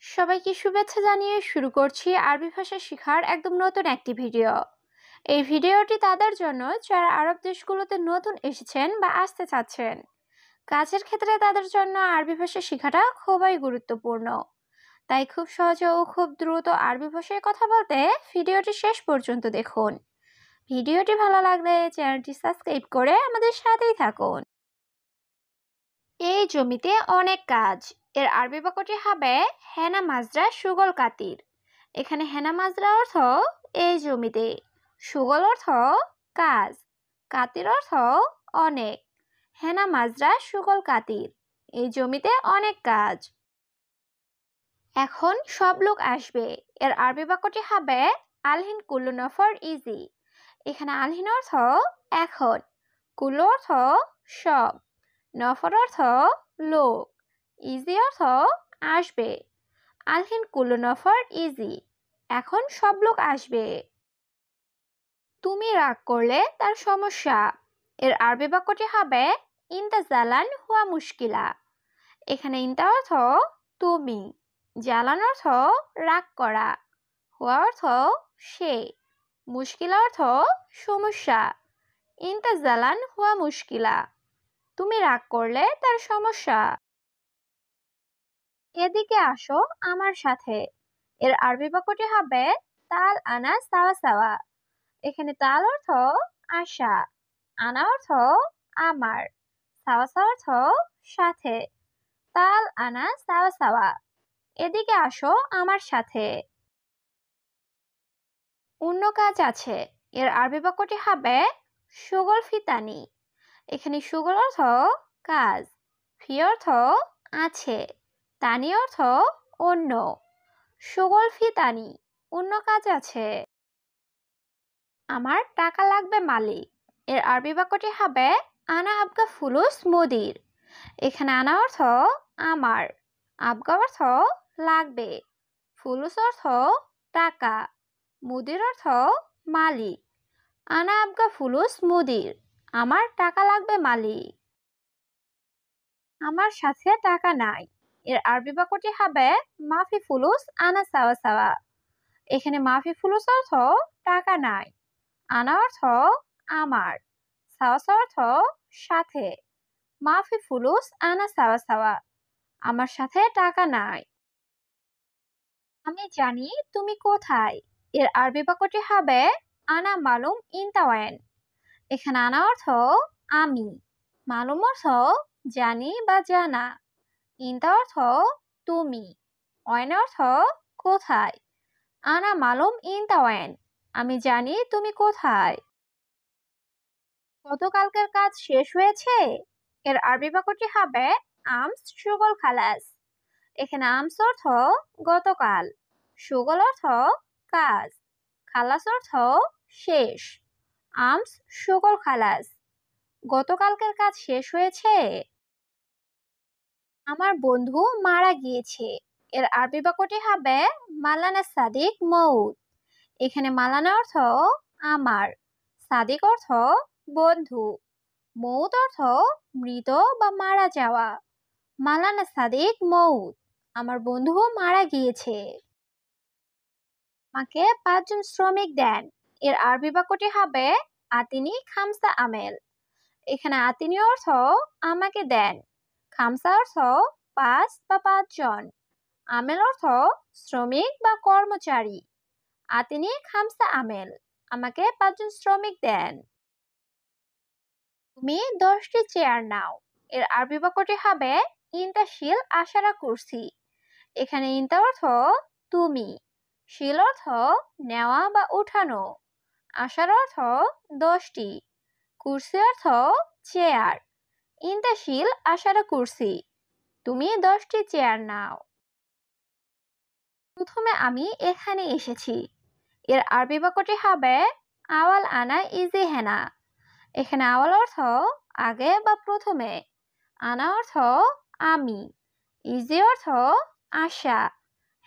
সবাইকে শুভেচ্ছা জানিয়ে শুরু করছি আরবি ভাষা শেখার একদম নতুন একটি ভিডিও। এই ভিডিওটি তাদের জন্য যারা আরব দেশগুলোতে নতুন এসেছেন বা আসতে চাচ্ছেন। কাজের ক্ষেত্রে তাদের জন্য আরবি ভাষা শেখাটা খুবই গুরুত্বপূর্ণ। তাই খুব সহজে ও খুব দ্রুত আরবি ভাষায় কথা বলতে ভিডিওটি শেষ পর্যন্ত দেখুন। ভিডিওটি ভালো লাগলে চ্যানেলটি সাবস্ক্রাইব করে আমাদের সাথেই থাকুন। এই জমিতে অনেক কাজ। এর আরবি বাক্যটি হবে হেনা মাজরা সুগল কাতির। এখানে হেনা মাজরা অর্থ এই জমিতে, সুগল অর্থ কাজ, কাতির অর্থ অনেক। হেনা মাজরা সুগল কাতির, এই জমিতে অনেক কাজ। এখন সব লোক আসবে। এর আরবি বাক্যটি হবে আলহিন কুল্লু নফর ইজি। এখানে আলহিন অর্থ এখন, কুল্লু অর্থ সব, নফর অর্থ লোক, ইজি অর্থ আসবে। আলহিন কুল্লু নফর ইজি, এখন সব লোক আসবে। তুমি রাগ করলে তার সমস্যা। এর আরবি বাক্যটি হবে ইনতা জালান হুয়া মুশকিলা। এখানে ইনতা অর্থ তুমি, জালান অর্থ রাগ করা, হুয়া অর্থ সে, মুশকিলা অর্থ সমস্যা। ইনতা জালান হুয়া মুশকিলা, তুমি রাগ করলে তার সমস্যা। এদিকে আসো আমার সাথে। এর আরবি বাক্যটি হবে তাল আনা সাওয়া সাওয়া। এখানে তাল অর্থ আসা, আনা অর্থ আমার, সাওয়া সাওয়া অর্থ সাথে। তাল আনা সাওয়া সাওয়া, এদিকে আসো আমার সাথে। অন্য কাজ আছে। এর আরবি বাক্যটি হবে সুগল ফিতানি। এখানে সুগল অর্থ কাজ, ফি অর্থ আছে, তানি অর্থ অন্য। সুগল ফিতানি, অন্য কাজ আছে। আমার টাকা লাগবে মালিক। এর আরবি বাক্যটি হবে আনা আবগা ফুলুস মুদির। এখানে আনা অর্থ আমার, আবগা অর্থ লাগবে, ফুলুস অর্থ টাকা, মুদির অর্থ মালিক। আনা আবগা ফুলুস মুদির, আমার টাকা লাগবে মালিক। আমার সাথে টাকা নাই। এর আরবি বাক্যটি হবে মাফি ফুলুস আনা সাওয়া সাওয়া। এখানে মাফি ফুলুস অর্থ টাকা নাই, আনা অর্থ আমার, সাওয়া সাওয়া অর্থ সাথে। মাফি ফুলুস আনা সাওয়া সাওয়া, আমার সাথে টাকা নাই। আমি জানি তুমি কোথায়। এর আরবি বাক্যটি হবে আনা মালুম ইনতাওয়েন। এখানে আনা অর্থ আমি, মালুম অর্থ জানি বা জানা, ইনতা অর্থ তুমি, ওয়েন অর্থ কোথায়। আনা মালুম ইনতাওয়েন, আমি জানি তুমি কোথায়। গতকালকের কাজ শেষ হয়েছে। এর আরবি বাক্যটি হবে আমস সুগল খালাস। এখানে আমস অর্থ গতকাল, সুগল অর্থ কাজ, খালাস অর্থ শেষ। আমস সুগল খালাস, গতকালকের কাজ শেষ হয়েছে। আমার বন্ধু মারা গিয়েছে। এর আরবি বাক্যটি হবে মালানা সাদিক মৌত। এখানে মালানা অর্থ আমার, সাদিক অর্থ বন্ধু, মৌত অর্থ মৃত বা মারা যাওয়া। মালানা সাদিক মৌত, আমার বন্ধু মারা গিয়েছে। আমাকে 5 জন শ্রমিক দেন। এর আরবি বাক্যটি হবে আতিনি খামসা আমেল। এখানে আতিনি অর্থ আমাকে দেন, খামসা অর্থ 5 বা 5 জন, আমেল অর্থ শ্রমিক বা কর্মচারী। আতিনি খামসা আমেল, আমাকে 5 জন শ্রমিক দেন। তুমি 10টি চেয়ার নাও। এর আরবি বাক্যটি হবে ইনতা শিল আশারা কুরসি। এখানে ইনতা অর্থ তুমি, শিল অর্থ নেওয়া বা উঠানো, আশার অর্থ 10টি, কুরসি অর্থ চেয়ার। ইনতা শিল আশারা কুরসি, তুমি 10টি চেয়ার নাও। প্রথমে আমি এখানে এসেছি। এর আরবি বাক্যটি হবে আওয়াল আনা ইজি হেনা। এখানে আওয়াল অর্থ আগে বা প্রথমে, আনা অর্থ আমি, ইজি অর্থ আসা,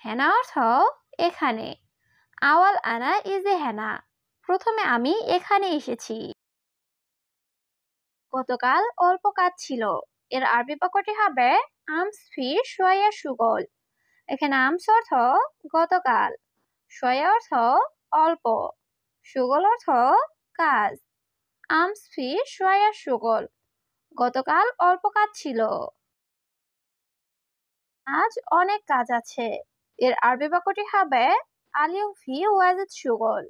হেনা অর্থ এখানে। আওয়াল আনা ইজি হেনা, প্রথমে আমি এখানে এসেছি। গতকাল অল্প কাজ ছিল। এর আরবি বাক্যটি হবে আমস ফি শোয়া সুগল। এখানে আমস অর্থ গতকাল, শয়া অর্থ অল্প, সুগল অর্থ কাজ। আমস ফি শয়া সুগল, গতকাল অল্প কাজ ছিল। আজ অনেক কাজ আছে। এর আরবি বাক্যটি হবে আলিম ফি ওয়াজিদ সুগল।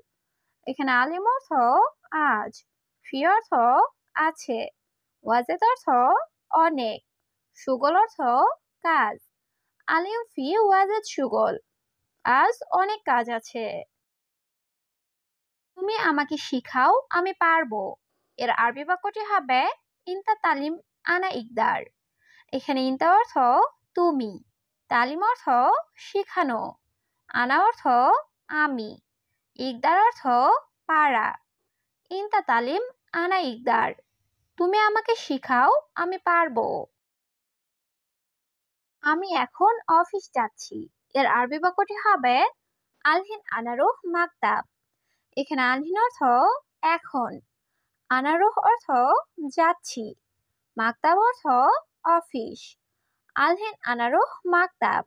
এখানে আলিম অর্থ আজ, ফি অর্থ আছে, ওয়াজিদ অর্থ অনেক, সুগল অর্থ কাজ। আলিম ফি ওয়াজিদ সুগল, আজ অনেক কাজ আছে। তুমি আমাকে শিখাও, আমি পারবো। এর আরবি বাক্যটি হবে ইনতা তালিম আনা ইকদার। এখানে ইনতা অর্থ তুমি, তালিম অর্থ শিখানো, আনা অর্থ আমি, ইকদার অর্থ পারা। ইনতা তালিম আনা ইকদার, তুমি আমাকে শিখাও, আমি পারবো। আমি এখন অফিস যাচ্ছি। এর আরবি বাক্যটি হবে আলহিন আনারুহ মাকতাব। এখানে আলহিন অর্থ এখন, আনারুহ অর্থ যাচ্ছি, মাকতাব অর্থ অফিস। আলহিন আনারুহ মাকতাব,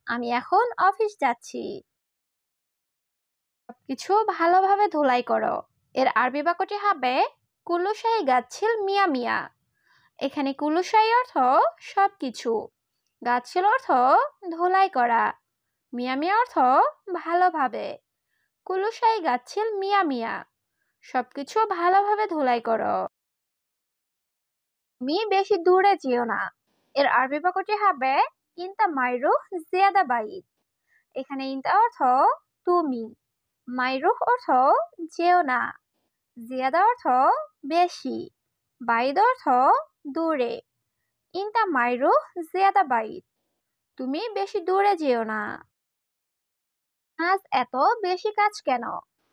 আমি এখন অফিস যাচ্ছি। সবকিছু ভালোভাবে ধুলাই করো। এর আরবি বাক্যটি হবে কুল্লু শাই গাচ্ছিল মিয়া মিয়া। এখানে কুল্লু শাই অর্থ সবকিছু, গাচ্ছিল অর্থ ধুলাই করা, মিয়া মিয়া অর্থ ভালোভাবে। কুল্লু শাই গাচ্ছিল মিয়া মিয়া, সবকিছু ভালোভাবে ধুলাই করো। তুমি বেশি দূরে যেও না। এর আরবি বাক্যটি হবে ইনতা মাইরুহ জিয়াদা বাইদ। এখানে ইনতা অর্থ তুমি, মাইরুহ অর্থ যেও না, জিয়াদা অর্থ বেশি, বাইদ অর্থ দূরে। ইনতা মাইরুহ জিয়াদা বাইদ, তুমি বেশি দূরে যেও না। আজ এত বেশি কাজ কেন?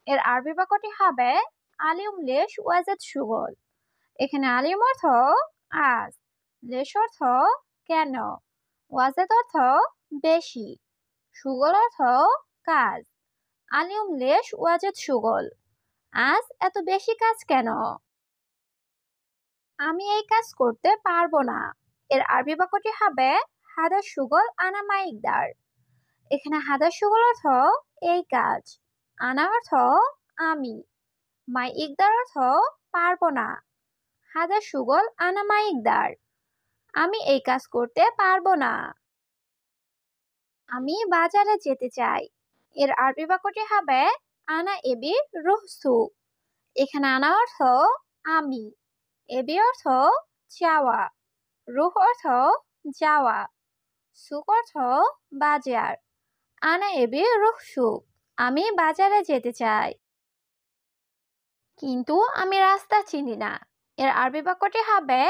এর আরবি বাক্যটি হবে আলিউম লেশ ওয়াজাদ সুগল। এখানে আলিম অর্থ আজ, লেশ অর্থ কেন, ওয়াজাদ অর্থ বেশি, সুগল অর্থ কাজ। আলিউম লেশ ওয়াজাদ সুগল, আজ এত বেশি কাজ কেন? আমি এই কাজ করতে পারবো না। এর আরবি বাক্যটি হবে হাদা সুগল আনা মাইকদার। এখানে হাদা সুগল অর্থ এই কাজ, আনা অর্থ আমি, মাই ইকদার অর্থ পারবো না। হাদা সুগল আনা মাই ইকদার, আমি এই কাজ করতে পারবো না। আমি বাজারে যেতে চাই। এর আরবি বাক্যটি হবে আনা এবি রুহসু। এখানে আনা অর্থ আমি, এবি অর্থ যাওয়া, রুহ অর্থ যাওয়া, সুক অর্থ বাজার। আনা এবি রুহসু, আমি বাজারে যেতে চাই। কিন্তু আমি রাস্তা চিনি না। এর আরবি বাক্যটি হবে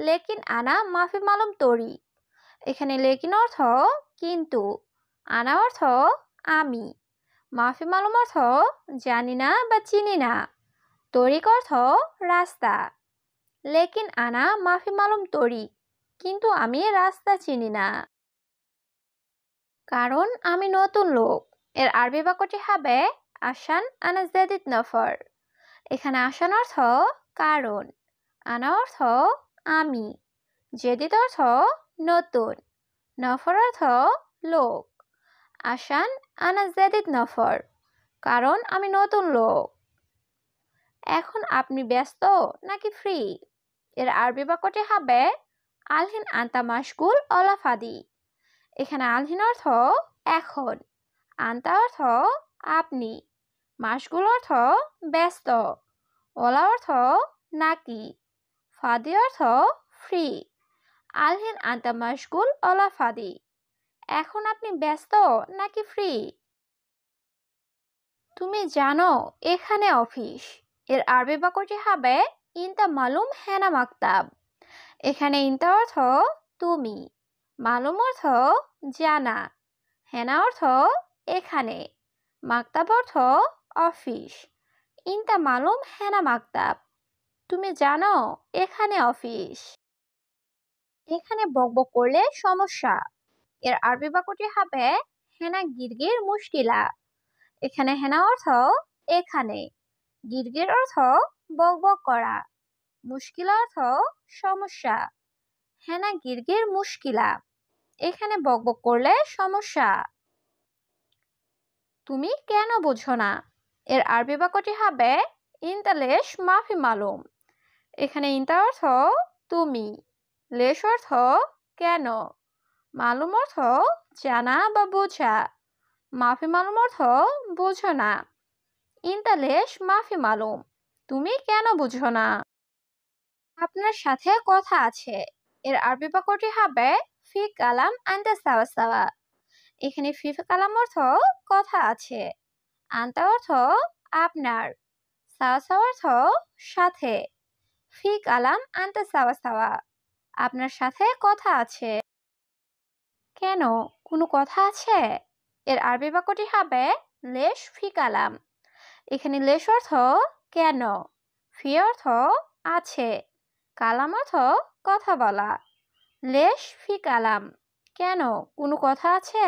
লেকিন আনা মাফি মালুম তরি। এখানে লেকিন অর্থ কিন্তু, আনা অর্থ আমি, মাফি মালুম অর্থ জানি না বা চিনি না, তরিক অর্থ রাস্তা। লেকিন আনা মাফি মালুম তরি, কিন্তু আমি রাস্তা চিনি না। কারণ আমি নতুন লোক। এর আরবি বাক্যটি হবে আসান আনা জাদিদ নফর। এখানে আসান অর্থ কারণ, আনা অর্থ আমি, জেদিদ অর্থ নতুন, নফর অর্থ লোক। আসান আনা জাদিদ নফর, কারণ আমি নতুন লোক। এখন আপনি ব্যস্ত নাকি ফ্রি? এর আরবি বাক্যটি হবে আলহিন আন্তা মাশগুল অলা ফাদি। এখানে আলহিন অর্থ এখন, আন্তা অর্থ আপনি, মাশগুল অর্থ ব্যস্ত, ওলা অর্থ নাকি, ফাদি অর্থ ফ্রি। আলহিন আন্তা মাশগুল অলা ফাদি, এখন আপনি ব্যস্ত নাকি ফ্রি? তুমি জানো এখানে অফিস। এর আরবি বাক্যটি হবে ইনতা মালুম হেনা মাকতাব। এখানে ইনতা অর্থ তুমি, মালুম অর্থ জানা, হেনা অর্থ এখানে, মাকতাব অর্থ অফিস। ইনতা মালুম হেনা মাকতাব, তুমি জানো এখানে অফিস। এখানে বকবক করলে সমস্যা। এর আরবি বাক্যটি হবে হেনা গিরগির মুশকিলা। এখানে হেনা অর্থ এখানে, গিরগির অর্থ বকবক করা, মুশকিলা অর্থ সমস্যা। হেনা গিরগির মুশকিলা, এখানে বকবক করলে সমস্যা। তুমি কেন বুঝো না? এর আরবি বাক্যটি হবে ইনতা লেশ মাফি মালুম। এখানে ইনতা অর্থ তুমি, লেশ অর্থ কেন, মালুম অর্থ জানা বা বোঝা, মাফি মালুম অর্থ বোঝো না। ইনতা লেশ মাফি মালুম, তুমি কেন বুঝো না? আপনার সাথে কথা আছে। এর আরবি বাক্যটি হবে ফি কালাম আনতা সাওয়া সাওয়া। এখানে ফি কালাম অর্থ কথা আছে, আনতা অর্থ আপনার, সাওয়া সাওয়া অর্থ সাথে। ফি কালাম আনতা সাওয়া সাওয়া, আপনার সাথে কথা আছে। কেন, কোনো কথা আছে? এর আরবি বাক্যটি হবে লেশ ফি কালাম। এখানে লেশ অর্থ কেন, ফি অর্থ আছে, কালাম অর্থ কথা বলা। লেশ ফি কালাম, কেন, কোনো কথা আছে?